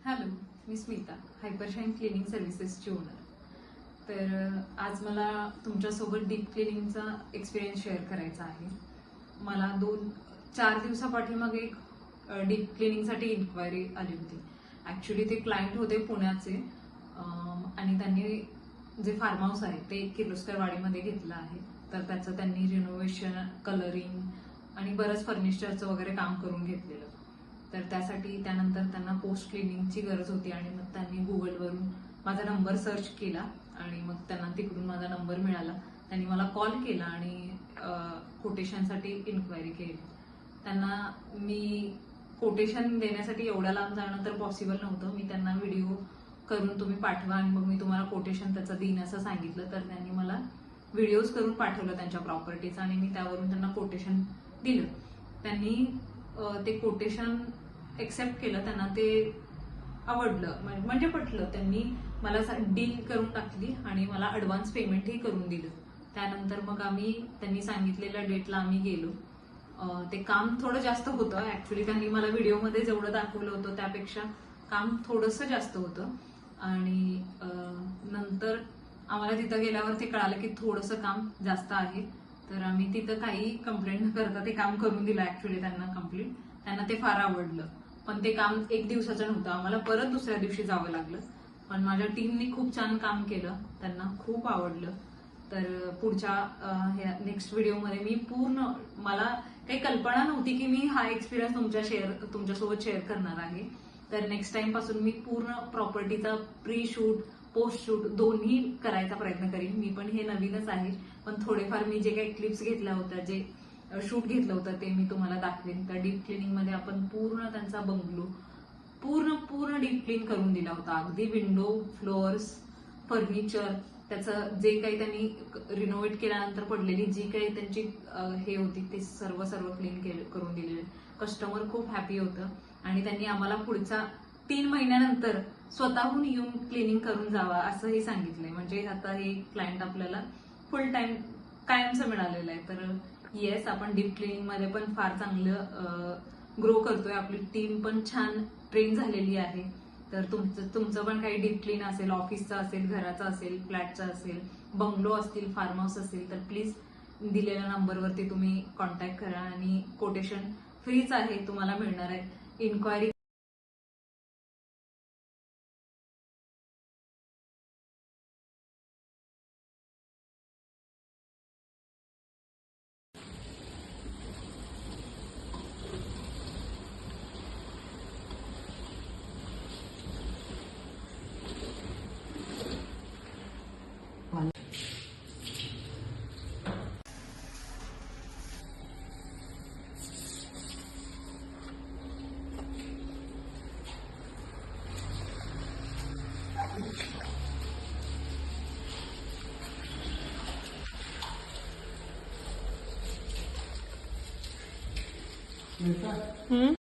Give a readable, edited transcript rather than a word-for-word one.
Hello, मी Smita, हायपरशाईन cleaning सर्व्हिसेसची owner. तर आज मला तुमच्यासोबत डीप क्लिनिंगचा एक्सपिरियन्स शेअर करायचा आहे. मला 4 दिवसापाठीमागे एक डीप क्लिनिंगसाठी इन्क्वायरी आली होती. ॲक्च्युली ते क्लायंट होते पुण्याचे आणि त्यांनी जे फार्म हाऊस आहे ते किर्लोस्करवाडीमध्ये घेतलं आहे. तर त्याचं त्यांनी रिनोव्हेशन, कलरिंग आणि बरंच फर्निचरचं वगैरे काम करून घेतलेलं. तर त्यासाठी त्यानंतर त्यांना पोस्ट क्लिनिंगची गरज होती आणि मग त्यांनी गुगलवरून माझा नंबर सर्च केला आणि मग त्यांना तिकडून माझा नंबर मिळाला. त्यांनी मला कॉल केला आणि कोटेशनसाठी इन्क्वायरी केली. त्यांना मी कोटेशन देण्यासाठी एवढ्या लांब जाणं तर पॉसिबल नव्हतं. मी त्यांना व्हिडिओ करून तुम्ही पाठवा आणि मग मी तुम्हाला कोटेशन त्याचं देईन असं सांगितलं. तर त्यांनी मला व्हिडिओज करून पाठवलं त्यांच्या प्रॉपर्टीचं आणि मी त्यावरून त्यांना कोटेशन दिलं. त्यांनी ते कोटेशन एक्सेप्ट केलं. त्यांना ते आवडलं, म्हणजे पटलं. त्यांनी मला डील करून टाकली आणि मला ॲडव्हान्स पेमेंटही करून दिलं. त्यानंतर मग त्यांनी सांगितलेल्या डेटला आम्ही गेलो. ते काम थोडं जास्त होतं ॲक्च्युली. त्यांनी मला व्हिडिओमध्ये जेवढं दाखवलं होतं त्यापेक्षा काम थोडंसं जास्त होतं आणि नंतर आम्हाला तिथं गेल्यावर ते कळालं की थोडंसं काम जास्त आहे. तर आम्ही तिथं काही कंप्लेंट न करता ते काम करून दिलं ॲक्च्युली त्यांना कंप्लीट. त्यांना ते फार आवडलं. पण ते काम 1 दिवसाचं नव्हतं, आम्हाला परत दुसऱ्या दिवशी जावं लागलं. पण माझ्या टीमने खूप छान काम केलं, त्यांना खूप आवडलं. तर पुढच्या नेक्स्ट व्हिडिओमध्ये मी मला काही कल्पना नव्हती की मी हा एक्सपिरियन्स तुमच्यासोबत शेअर करणार आहे. तर नेक्स्ट टाइम पासून मी पूर्ण प्रॉपर्टीचा प्री शूट, पोस्ट शूट दोन्ही करायचा प्रयत्न करीन. मी पण हे नवीनच आहे, पण थोडेफार मी जे काही क्लिप्स घेतल्या होत्या, जे शूट घेतलं होतं ते मी तुम्हाला दाखवेन. तर डीप क्लिनिंगमध्ये आपण पूर्ण त्यांचा बंगलो पूर्ण डीप क्लीन करून दिला होता. अगदी विंडो, फ्लोअर्स, फर्निचर, त्याचं जे काही त्यांनी रिनोव्हेट केल्यानंतर पडलेली जी काही त्यांची हे होती ते सर्व क्लीन करून दिलेले. कस्टमर खूप हॅपी होतं आणि त्यांनी आम्हाला पुढच्या 3 महिन्यानंतर स्वतःहून येऊन क्लिनिंग करून जावा असंही सांगितलंय. म्हणजे आता हे क्लायंट आपल्याला फुल टाइम कायमचं मिळालेलं आहे. तर येस, आपण डीप क्लिनिंगमध्ये पण फार चांगलं ग्रो करतोय. आपली टीम पण छान ट्रेन झालेली आहे. तर तुमचं पण काही डीप क्लीन असेल, ऑफिसचं असेल, घराचं असेल, फ्लॅटचं असेल, बंगलो असतील, फार्म हाऊस असेल, तर प्लीज दिलेल्या नंबरवरती तुम्ही कॉन्टॅक्ट करा आणि कोटेशन फ्रीच आहे, तुम्हाला मिळणार आहे. इन्क्वायरी